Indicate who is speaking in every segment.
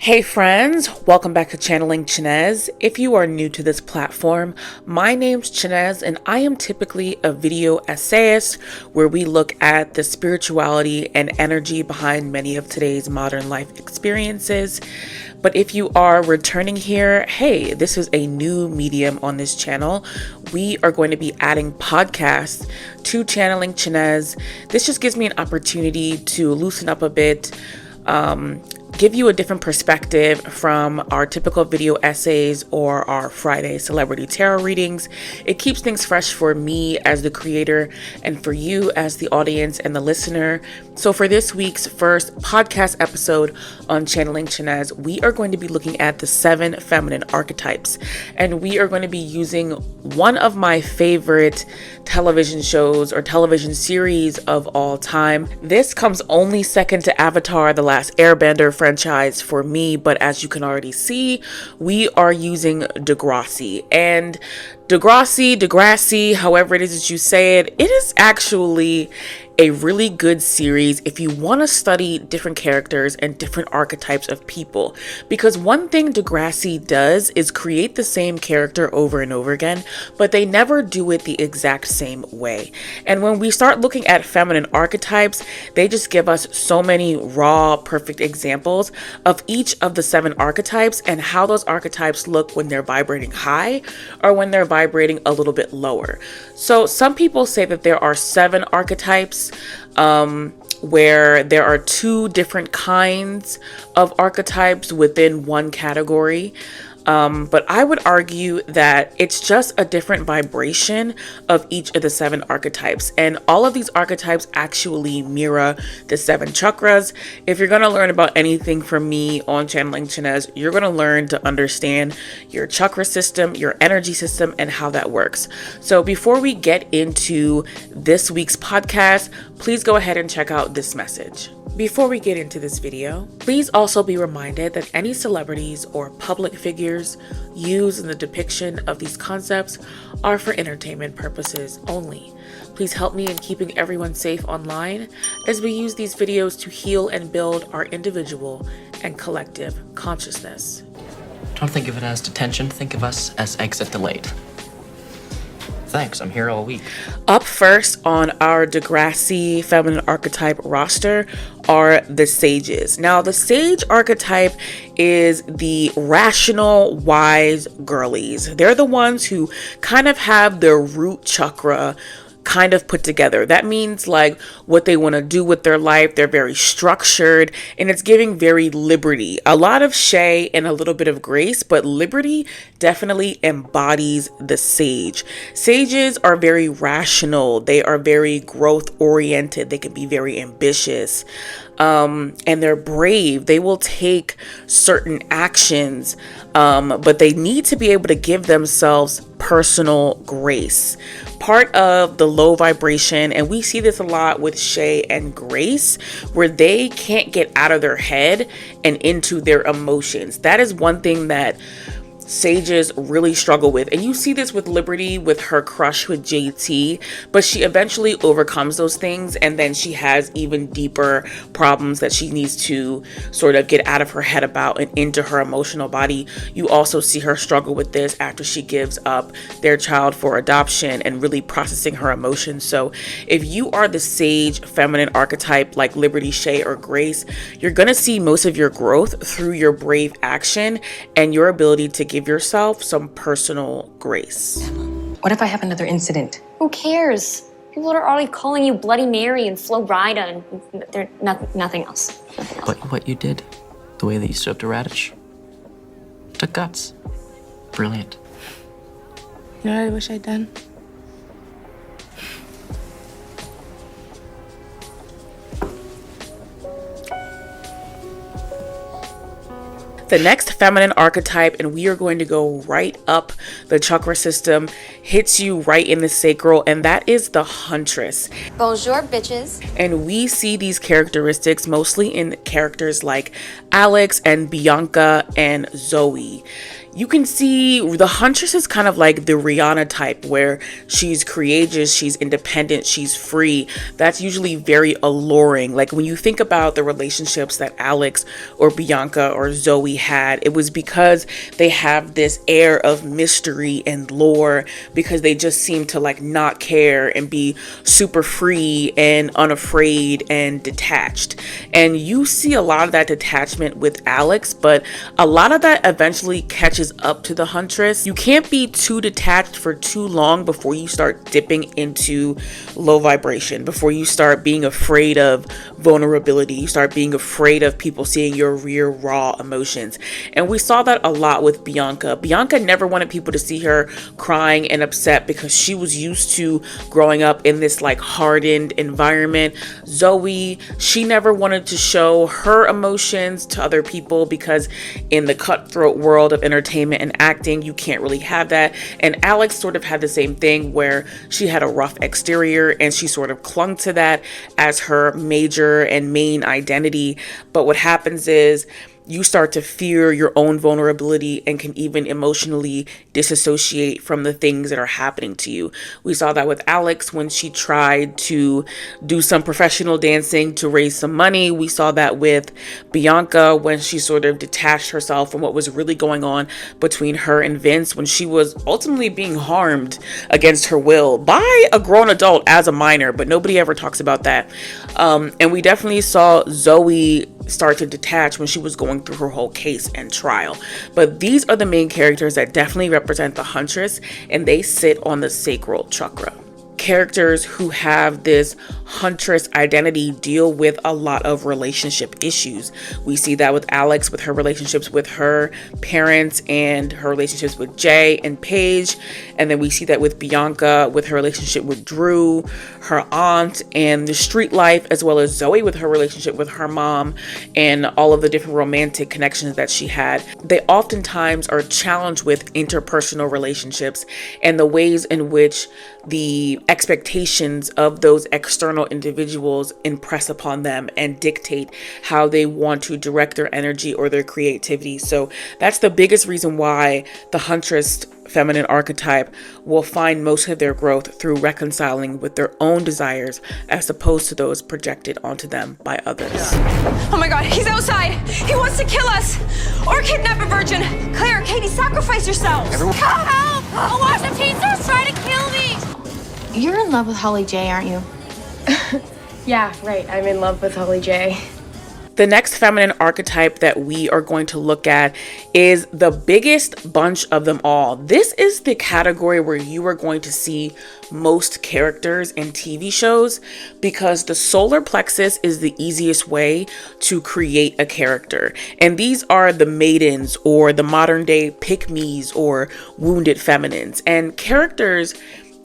Speaker 1: Hey friends, welcome back to Channeling Chinez. If you are new to this platform, my name's Chinez and I am typically a video essayist where we look at the spirituality and energy behind many of today's modern life experiences. But if you are returning here, hey, this is a new medium on this channel. We are going to be adding podcasts to Channeling Chinez. This just gives me an opportunity to loosen up a bit, give you a different perspective from our typical video essays or our Friday celebrity tarot readings. It keeps things fresh for me as the creator and for you as the audience and the listener. So for this week's first podcast episode on Channeling Chinez, we are going to be looking at the 7 feminine archetypes, and we are going to be using one of my favorite television shows or television series of all time. This comes only second to Avatar: The Last Airbender franchise for me, but as you can already see, we are using Degrassi. And Degrassi, however it is that you say it, it is actually a really good series if you want to study different characters and different archetypes of people. Because one thing Degrassi does is create the same character over and over again, but they never do it the exact same way. And when we start looking at feminine archetypes, they just give us so many raw, perfect examples of each of the 7 archetypes and how those archetypes look when they're vibrating high or when they're vibrating a little bit lower. So some people say that there are 7 archetypes, where there are 2 different kinds of archetypes within one category. But I would argue that it's just a different vibration of each of the 7 archetypes. And all of these archetypes actually mirror the 7 chakras. If you're going to learn about anything from me on Channeling Chinez, you're going to learn to understand your chakra system, your energy system, and how that works. So before we get into this week's podcast, please go ahead and check out this message. Before we get into this video, please also be reminded that any celebrities or public figures used in the depiction of these concepts are for entertainment purposes only. Please help me in keeping everyone safe online as we use these videos to heal and build our individual and collective consciousness.
Speaker 2: Don't think of it as detention, think of us as exit delayed. Thanks, I'm here all week.
Speaker 1: Up first on our Degrassi feminine archetype roster are the sages. Now, the sage archetype is the rational, wise girlies. They're the ones who kind of have their root chakra kind of put together. That means like what they want to do with their life. They're very structured and it's giving very liberty. A lot of shay and a little bit of grace, but liberty definitely embodies the sage. Sages are very rational. They are very growth oriented. They can be very ambitious. And they're brave. They will take certain actions, but they need to be able to give themselves personal grace. Part of the low vibration, and we see this a lot with Shay and Grace, where they can't get out of their head and into their emotions. That is one thing that sages really struggle with, and you see this with Liberty with her crush with JT, but she eventually overcomes those things, and then she has even deeper problems that she needs to sort of get out of her head about and into her emotional body. You also see her struggle with this after she gives up their child for adoption and really processing her emotions. So if you are the sage feminine archetype like Liberty, Shay, or Grace, you're gonna see most of your growth through your brave action and your ability to give yourself some personal grace.
Speaker 3: What if I have another incident?
Speaker 4: Who cares? People are already calling you Bloody Mary and Flo Rida, and they're nothing else.
Speaker 2: But what you did, the way that you stood up to Radish, took guts. Brilliant.
Speaker 3: You know what I wish I'd done?
Speaker 1: The next feminine archetype, and we are going to go right up the chakra system, hits you right in the sacral, and that is the huntress.
Speaker 4: Bonjour, bitches.
Speaker 1: And we see these characteristics mostly in characters like Alex and Bianca and Zoe. you can see the huntress is kind of like the Rihanna type, where she's courageous, she's independent, she's free. That's usually very alluring. Like when you think about the relationships that Alex or Bianca or Zoe had, it was because they have this air of mystery and lore, because they just seem to like not care and be super free and unafraid and detached. And you see a lot of that detachment with Alex, but a lot of that eventually catches up to the huntress. You can't be too detached for too long before you start dipping into low vibration, before you start being afraid of vulnerability, you start being afraid of people seeing your real raw emotions. And we saw that a lot with Bianca. Bianca never wanted people to see her crying and upset because she was used to growing up in this like hardened environment. Zoe, she never wanted to show her emotions to other people because in the cutthroat world of entertainment and acting, you can't really have that. And Alex sort of had the same thing, where she had a rough exterior and she sort of clung to that as her major and main identity. But what happens is you start to fear your own vulnerability and can even emotionally disassociate from the things that are happening to you. We saw that with Alex when she tried to do some professional dancing to raise some money. We saw that with Bianca when she sort of detached herself from what was really going on between her and Vince, when she was ultimately being harmed against her will by a grown adult as a minor, but nobody ever talks about that. And we definitely saw Zoe start to detach when she was going through her whole case and trial. But these are the main characters that definitely represent the huntress, and they sit on the sacral chakra. Characters who have this huntress identity deal with a lot of relationship issues. We see that with Alex, with her relationships with her parents and her relationships with Jay and Paige. And then we see that with Bianca, with her relationship with Drew, her aunt, and the street life, as well as Zoe with her relationship with her mom and all of the different romantic connections that she had. They oftentimes are challenged with interpersonal relationships and the ways in which the expectations of those external individuals impress upon them and dictate how they want to direct their energy or their creativity. So that's the biggest reason why the huntress feminine archetype will find most of their growth through reconciling with their own desires as opposed to those projected onto them by others.
Speaker 5: Oh my god, he's outside! He wants to kill us! Or kidnap a virgin! Claire, Katie, sacrifice yourselves!
Speaker 6: Help! A wash of teachers trying to kill me!
Speaker 3: You're in love with Holly J, aren't you?
Speaker 5: Yeah, right. I'm in love with Holly J.
Speaker 1: The next feminine archetype that we are going to look at is the biggest bunch of them all. This is the category where you are going to see most characters in TV shows, because the solar plexus is the easiest way to create a character. And these are the maidens, or the modern day pick-me's, or wounded feminines. And characters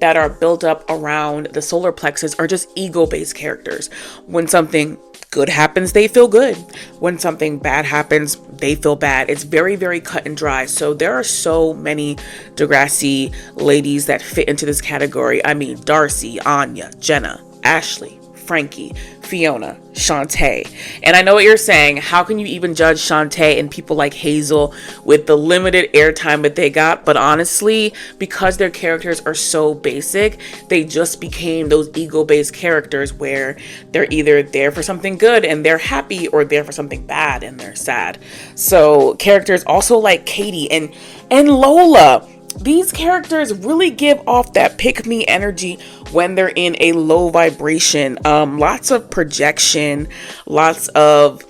Speaker 1: that are built up around the solar plexus are just ego-based characters. When something good happens, they feel good. When something bad happens, they feel bad. It's very, very cut and dry. So there are so many Degrassi ladies that fit into this category. I mean, Darcy, Anya, Jenna, Ashley, Frankie, Fiona, Shantae. And I know what you're saying. How can you even judge Shantae and people like Hazel with the limited airtime that they got? But honestly, because their characters are so basic, they just became those ego-based characters where they're either there for something good and they're happy, or there for something bad and they're sad. So characters also like Katie and Lola, these characters really give off that pick-me energy when they're in a low vibration. Lots of projection, lots of,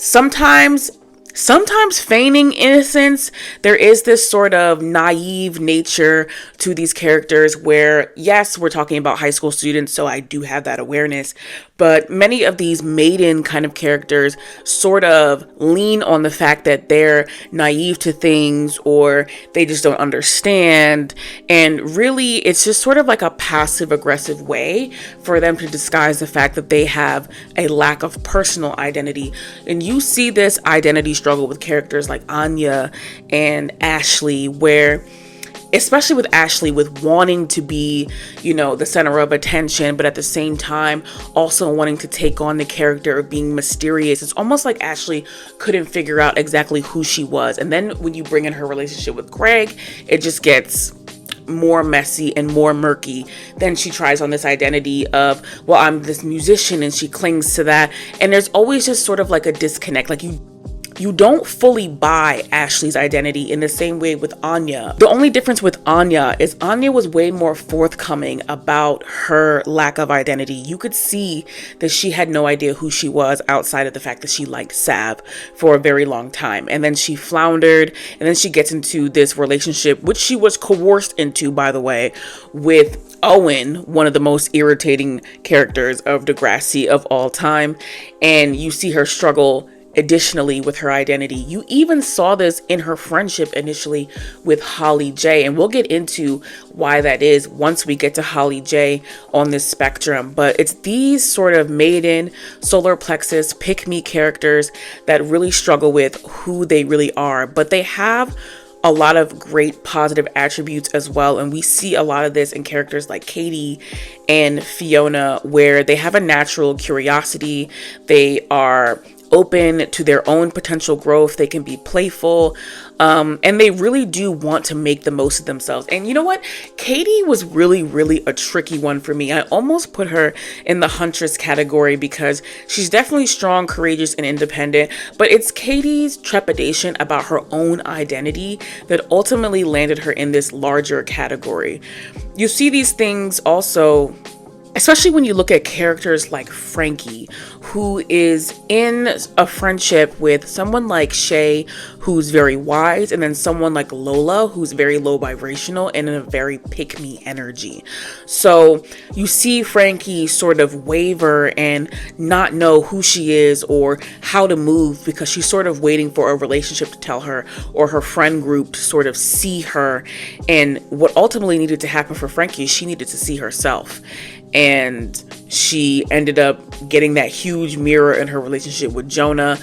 Speaker 1: sometimes feigning innocence. There is this sort of naive nature to these characters where, yes, we're talking about high school students, so I do have that awareness. But many of these maiden kind of characters sort of lean on the fact that they're naive to things, or they just don't understand. And really, it's just sort of like a passive aggressive way for them to disguise the fact that they have a lack of personal identity. And you see this identity struggle with characters like Anya and Ashley, where especially with Ashley, with wanting to be, you know, the center of attention, but at the same time also wanting to take on the character of being mysterious. It's almost like Ashley couldn't figure out exactly who she was. And then when you bring in her relationship with Craig, it just gets more messy and more murky. Then she tries on this identity of, well, I'm this musician, and she clings to that. And there's always just sort of like a disconnect. Like you don't fully buy Ashley's identity in the same way with Anya. The only difference with Anya is Anya was way more forthcoming about her lack of identity. You could see that she had no idea who she was outside of the fact that she liked Sav for a very long time. And then she floundered, and then she gets into this relationship, which she was coerced into, by the way, with Owen, one of the most irritating characters of Degrassi of all time. And you see her struggle additionally with her identity. You even saw this in her friendship initially with Holly J, and we'll get into why that is once we get to Holly J on this spectrum. But it's these sort of maiden, solar plexus, pick me characters that really struggle with who they really are, but they have a lot of great positive attributes as well. And we see a lot of this in characters like Katie and Fiona, where they have a natural curiosity. They are open to their own potential growth. They can be playful, and they really do want to make the most of themselves. And you know what? Katie was really a tricky one for me. I almost put her in the huntress category because she's definitely strong, courageous, and independent, but it's Katie's trepidation about her own identity that ultimately landed her in this larger category. You see these things also, especially when you look at characters like Frankie, who is in a friendship with someone like Shay, who's very wise, and then someone like Lola, who's very low vibrational and in a very pick-me energy. So you see Frankie sort of waver and not know who she is or how to move because she's sort of waiting for a relationship to tell her, or her friend group to sort of see her. And what ultimately needed to happen for Frankie is she needed to see herself. And she ended up getting that huge mirror in her relationship with Jonah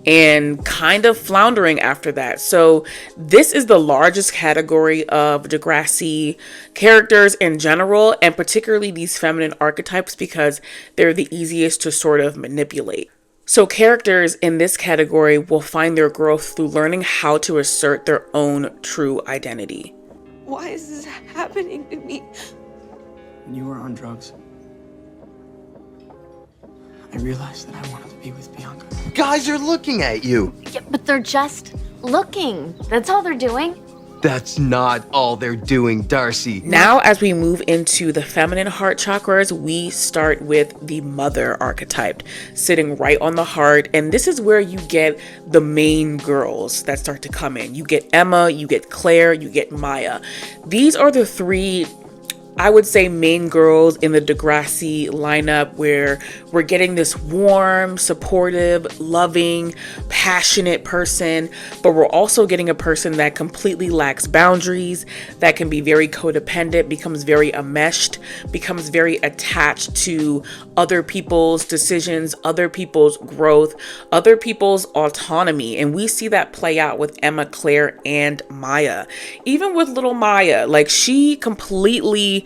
Speaker 1: and kind of floundering after that. So this is the largest category of Degrassi characters in general, and particularly these feminine archetypes, because they're the easiest to sort of manipulate. So characters in this category will find their growth through learning how to assert their own true identity.
Speaker 5: Why is this happening to me?
Speaker 7: When you were on drugs, I realized that I wanted to be with Bianca.
Speaker 8: Guys are looking at you.
Speaker 3: Yeah, but they're just looking. That's all they're doing.
Speaker 8: That's not all they're doing, Darcy.
Speaker 1: Now, as we move into the feminine heart chakras, we start with the mother archetype sitting right on the heart. And this is where you get the main girls that start to come in. You get Emma, you get Claire, you get Maya. These are the three, I would say, main girls in the Degrassi lineup, where we're getting this warm, supportive, loving, passionate person, but we're also getting a person that completely lacks boundaries, that can be very codependent, becomes very enmeshed, becomes very attached to other people's decisions, other people's growth, other people's autonomy. And we see that play out with Emma, Claire, and Maya. Even with little Maya, like, she completely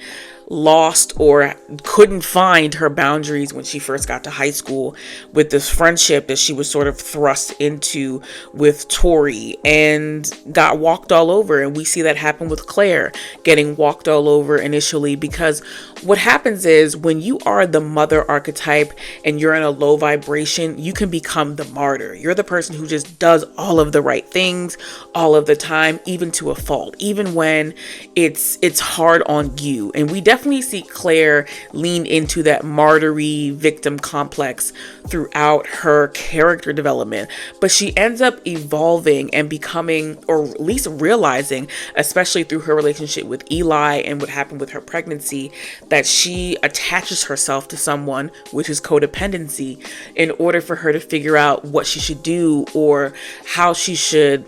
Speaker 1: lost or couldn't find her boundaries when she first got to high school with this friendship that she was sort of thrust into with Tori, and got walked all over. And we see that happen with Claire getting walked all over initially, because what happens is when you are the mother archetype and you're in a low vibration, you can become the martyr. You're the person who just does all of the right things all of the time, even to a fault, even when it's hard on you. And we definitely see Claire lean into that martyry victim complex throughout her character development, but she ends up evolving and becoming, or at least realizing, especially through her relationship with Eli and what happened with her pregnancy, that she attaches herself to someone, which is codependency, in order for her to figure out what she should do or how she should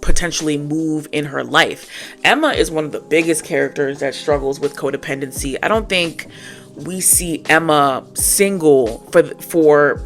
Speaker 1: potentially move in her life. Emma is one of the biggest characters that struggles with codependency. I don't think we see Emma single for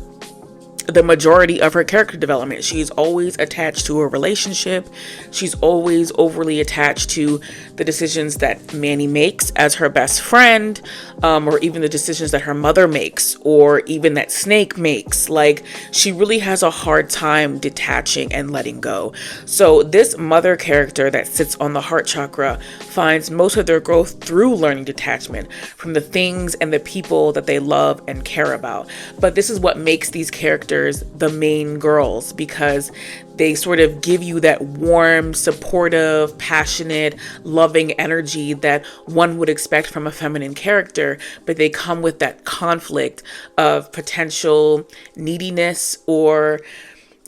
Speaker 1: the majority of her character development. She's always attached to a relationship. She's always overly attached to the decisions that Manny makes as her best friend, or even the decisions that her mother makes, or even that Snake makes. Like, she really has a hard time detaching and letting go. So this mother character that sits on the heart chakra finds most of their growth through learning detachment from the things and the people that they love and care about. But this is what makes these characters the main girls, because they sort of give you that warm, supportive, passionate, loving energy that one would expect from a feminine character, but they come with that conflict of potential neediness, or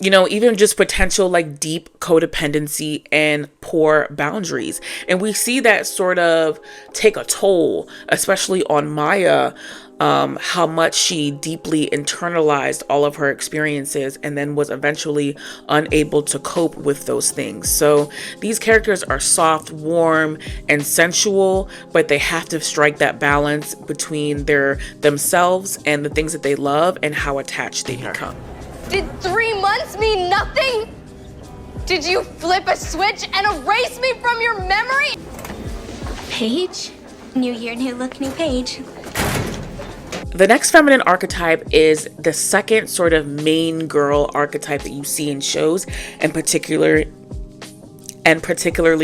Speaker 1: even just potential like deep codependency and poor boundaries. And we see that sort of take a toll, especially on Maya, how much she deeply internalized all of her experiences and then was eventually unable to cope with those things. So these characters are soft, warm, and sensual, but they have to strike that balance between themselves and the things that they love and how attached they become.
Speaker 5: Did 3 months mean nothing? Did you flip a switch and erase me from your memory?
Speaker 4: Paige? New year, new look, new page.
Speaker 1: The next feminine archetype is the second sort of main girl archetype that you see in shows, and particularly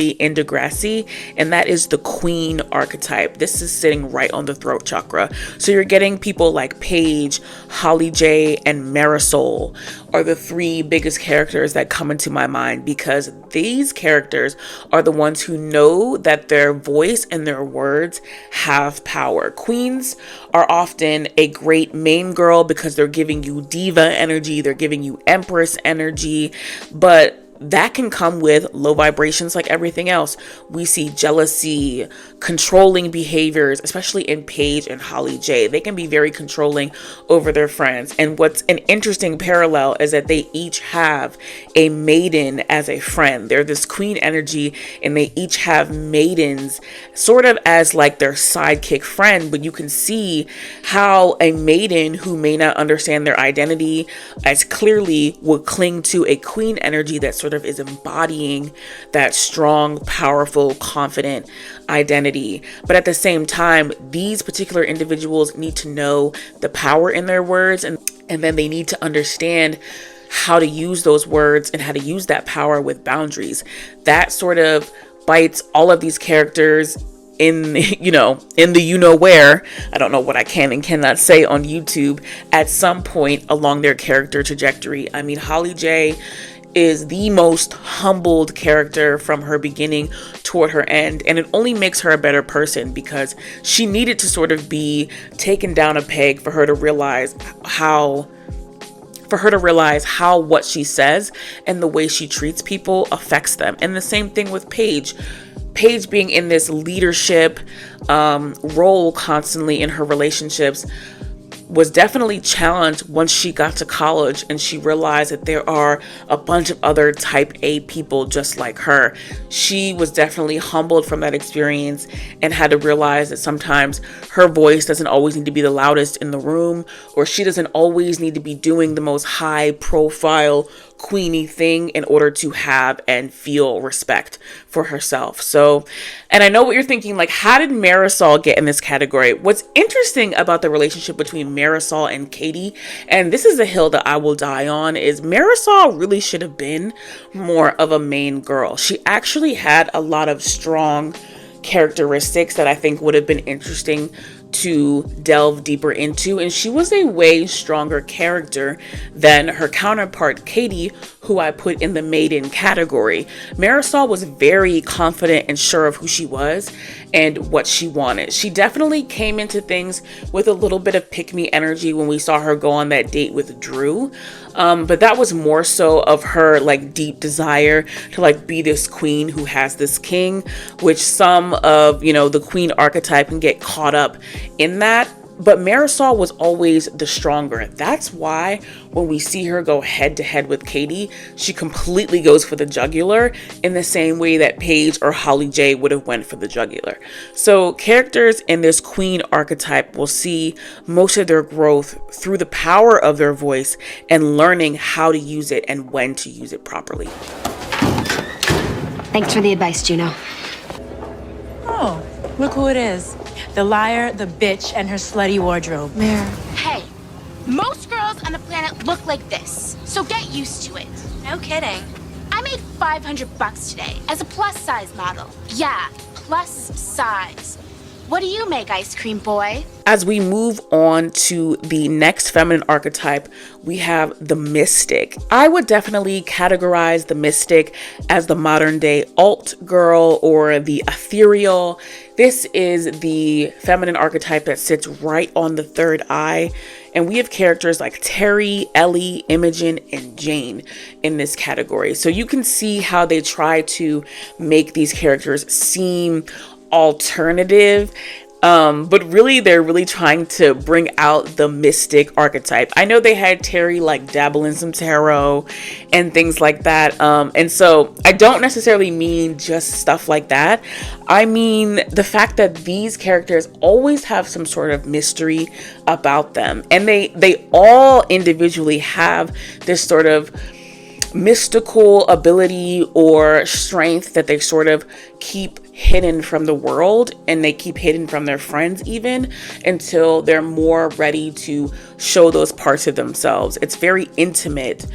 Speaker 1: in Degrassi, and that is the queen archetype. This is sitting right on the throat chakra. So you're getting people like Paige, Holly J, and Marisol are the three biggest characters that come into my mind, because these characters are the ones who know that their voice and their words have power. Queens are often a great main girl because they're giving you diva energy, they're giving you empress energy, but that can come with low vibrations like everything else. We see jealousy, controlling behaviors, especially in Paige and Holly J. They can be very controlling over their friends. And what's an interesting parallel is that they each have a maiden as a friend. They're this queen energy, and they each have maidens sort of as like their sidekick friend. But you can see how a maiden who may not understand their identity as clearly would cling to a queen energy that sort of is embodying that strong, powerful, confident identity. But at the same time, these particular individuals need to know the power in their words, and then they need to understand how to use those words and how to use that power with boundaries. That sort of bites all of these characters in the where. I don't know what I can and cannot say on YouTube at some point along their character trajectory. I mean, Holly J is the most humbled character from her beginning toward her end, and it only makes her a better person because she needed to sort of be taken down a peg for her to realize how what she says and the way she treats people affects them. And the same thing with Paige. Paige being in this leadership role constantly in her relationships was definitely challenged once she got to college and she realized that there are a bunch of other type A people just like her. She was definitely humbled from that experience and had to realize that sometimes her voice doesn't always need to be the loudest in the room, or she doesn't always need to be doing the most high profile queenie thing in order to have and feel respect for herself. So, and I know what you're thinking, like, how did Marisol get in this category? What's interesting about the relationship between Marisol and Katie, and this is a hill that I will die on, is Marisol really should have been more of a main girl. She actually had a lot of strong characteristics that I think would have been interesting to delve deeper into, and she was a way stronger character than her counterpart Katie, who I put in the maiden category. Marisol was very confident and sure of who she was and what she wanted. She definitely came into things with a little bit of pick-me energy when we saw her go on that date with Drew, but that was more so of her like deep desire to like be this queen who has this king, which some of the queen archetype can get caught up in that. But Marisol was always the stronger. That's why when we see her go head to head with Katie, she completely goes for the jugular in the same way that Paige or Holly J would have went for the jugular. So characters in this queen archetype will see most of their growth through the power of their voice and learning how to use it and when to use it properly.
Speaker 9: Thanks for the advice, Juno.
Speaker 10: Oh, look who it is. The liar, the bitch, and her slutty wardrobe. Mare.
Speaker 6: Hey, most girls on the planet look like this, so get used to it.
Speaker 10: No kidding.
Speaker 6: I made $500 today as a plus size model. Yeah, plus size. What do you make, ice cream boy?
Speaker 1: As we move on to the next feminine archetype, we have the mystic. I would definitely categorize the mystic as the modern day alt girl or the ethereal. This is the feminine archetype that sits right on the third eye. And we have characters like Terry, Ellie, Imogen, and Jane in this category. So you can see how they try to make these characters seem alternative, but really they're really trying to bring out the mystic archetype. I know they had Terry like dabble in some tarot and things like that, and so I don't necessarily mean just stuff like that. I mean the fact that these characters always have some sort of mystery about them, and they all individually have this sort of mystical ability or strength that they sort of keep hidden from the world, and they keep hidden from their friends even until they're more ready to show those parts of themselves. It's very intimate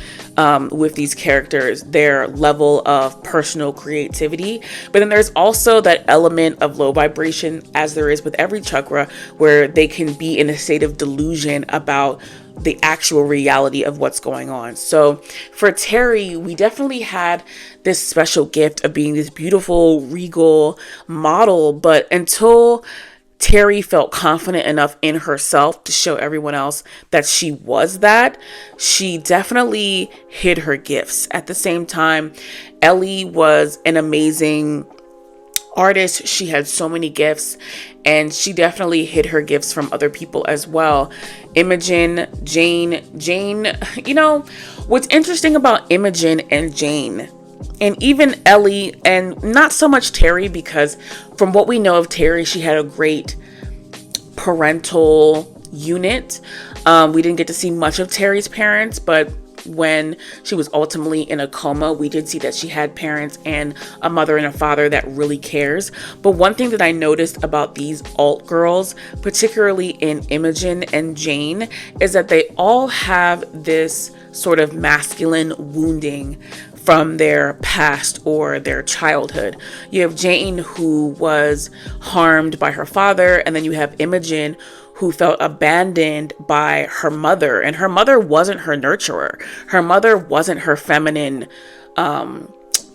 Speaker 1: with these characters, their level of personal creativity. But then there's also that element of low vibration, as there is with every chakra, where they can be in a state of delusion about the actual reality of what's going on. So for Terry, we definitely had this special gift of being this beautiful, regal model, but until Terry felt confident enough in herself to show everyone else that she was that, she definitely hid her gifts. At the same time, Ellie was an amazing artist. She had so many gifts, and she definitely hid her gifts from other people as well. Imogen, Jane, you know, what's interesting about Imogen and Jane, and even Ellie, and not so much Terry, because from what we know of Terry, she had a great parental unit. We didn't get to see much of Terry's parents, but when she was ultimately in a coma, we did see that she had parents and a mother and a father that really cares. But one thing that I noticed about these alt girls, particularly in Imogen and Jane, is that they all have this sort of masculine wounding from their past or their childhood. You have Jane, who was harmed by her father, and then you have Imogen, who felt abandoned by her mother, and her mother wasn't her nurturer. Her mother wasn't her feminine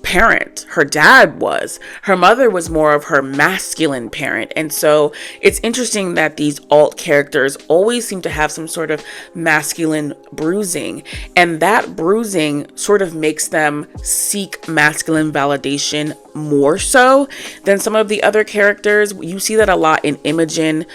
Speaker 1: parent. Her dad was. Her mother was more of her masculine parent. And so it's interesting that these alt characters always seem to have some sort of masculine bruising, and that bruising sort of makes them seek masculine validation more so than some of the other characters. You see that a lot in Imogen,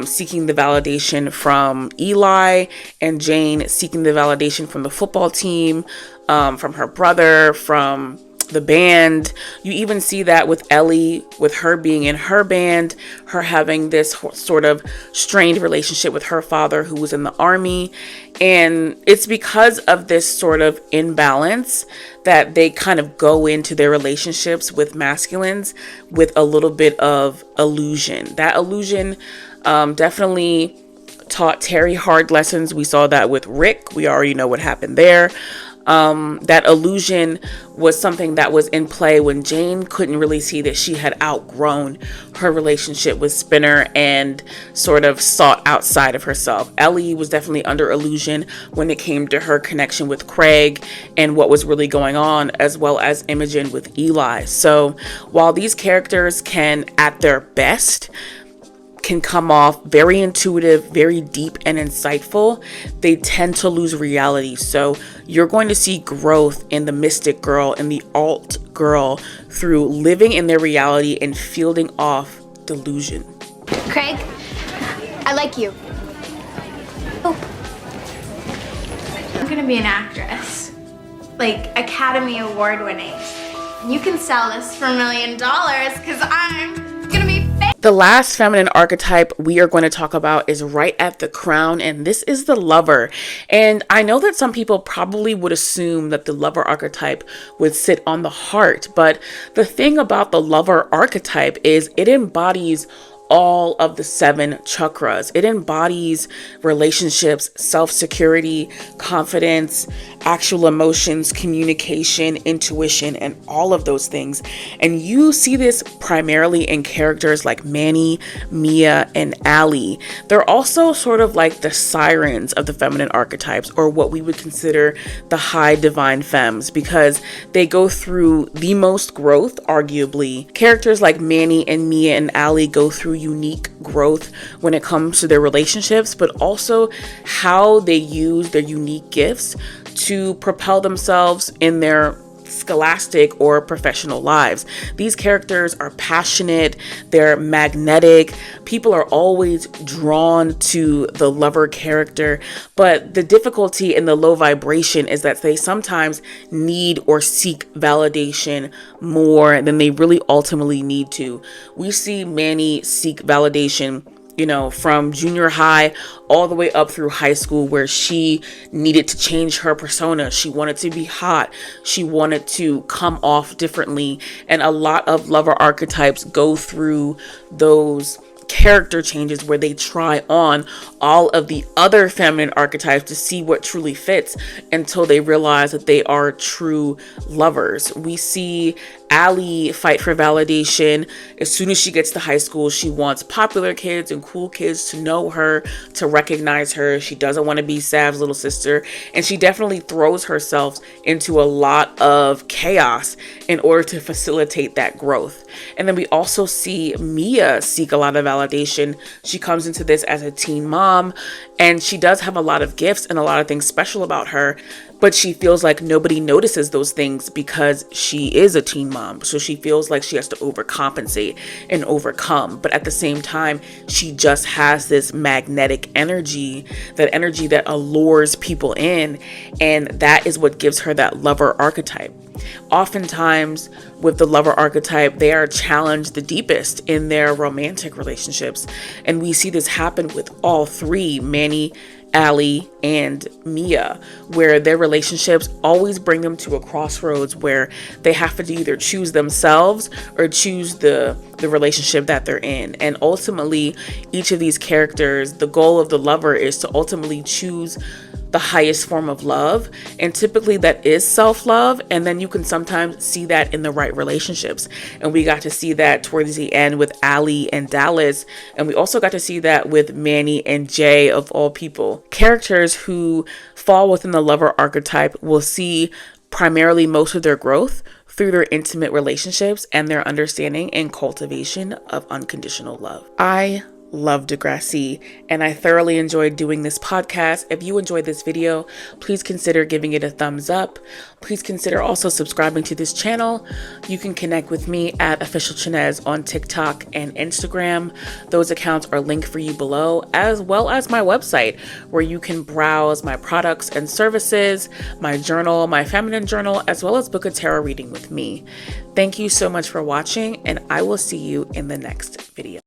Speaker 1: seeking the validation from Eli, and Jane seeking the validation from the football team, from her brother, from the band. You even see that with Ellie, with her being in her band, her having this sort of strained relationship with her father, who was in the army. And it's because of this sort of imbalance that they kind of go into their relationships with masculines with a little bit of illusion. That illusion definitely taught Terry hard lessons. We saw that with Rick. We already know what happened there. That illusion was something that was in play when Jane couldn't really see that she had outgrown her relationship with Spinner and sort of sought outside of herself. Ellie was definitely under illusion when it came to her connection with Craig and what was really going on, as well as Imogen with Eli. So while these characters can, at their best, can come off very intuitive, very deep and insightful, they tend to lose reality. So you're going to see growth in the mystic girl and the alt girl through living in their reality and fielding off delusion.
Speaker 9: Craig, I like you. Oh. gonna be an actress. Like, Academy Award winning. You can sell this for $1 million because I'm gonna be famous.
Speaker 1: The last feminine archetype we are going to talk about is right at the crown, and this is the lover. And I know that some people probably would assume that the lover archetype would sit on the heart, but the thing about the lover archetype is it embodies all of the 7 chakras. It embodies relationships, self-security, confidence, actual emotions, communication, intuition, and all of those things. And you see this primarily in characters like Manny, Mia, and Allie. They're also sort of like the sirens of the feminine archetypes, or what we would consider the high divine femmes, because they go through the most growth, arguably. Characters like Manny and Mia and Allie go through unique growth when it comes to their relationships, but also how they use their unique gifts to propel themselves in their scholastic or professional lives. These characters are passionate, they're magnetic. People are always drawn to the lover character, but the difficulty in the low vibration is that they sometimes need or seek validation more than they really ultimately need to. We see Manny seek validation, you know, from junior high all the way up through high school, where she needed to change her persona. She wanted to be hot. She wanted to come off differently. And a lot of lover archetypes go through those character changes where they try on all of the other feminine archetypes to see what truly fits until they realize that they are true lovers. We see Allie fight for validation. As soon as she gets to high school, she wants popular kids and cool kids to know her, to recognize her. She doesn't want to be Sav's little sister, and she definitely throws herself into a lot of chaos in order to facilitate that growth. And then we also see Mia seek a lot of validation. She comes into this as a teen mom, and she does have a lot of gifts and a lot of things special about her, but she feels like nobody notices those things because she is a teen mom. So she feels like she has to overcompensate and overcome. But at the same time, she just has this magnetic energy, that energy that allures people in. And that is what gives her that lover archetype. Oftentimes with the lover archetype, they are challenged the deepest in their romantic relationships. And we see this happen with all 3, Manny, Allie, and Mia, where their relationships always bring them to a crossroads where they have to either choose themselves or choose the relationship that they're in. And ultimately, each of these characters, the goal of the lover is to ultimately choose the highest form of love, and typically that is self-love. And then you can sometimes see that in the right relationships, and we got to see that towards the end with Allie and Dallas, and we also got to see that with Manny and Jay, of all people. Characters who fall within the lover archetype will see primarily most of their growth through their intimate relationships and their understanding and cultivation of unconditional love. I love Degrassi, and I thoroughly enjoyed doing this podcast. If you enjoyed this video, please consider giving it a thumbs up. Please consider also subscribing to this channel. You can connect with me at Official Chinez on TikTok and Instagram. Those accounts are linked for you below, as well as my website, where you can browse my products and services, my journal, my feminine journal, as well as book a tarot reading with me. Thank you so much for watching, and I will see you in the next video.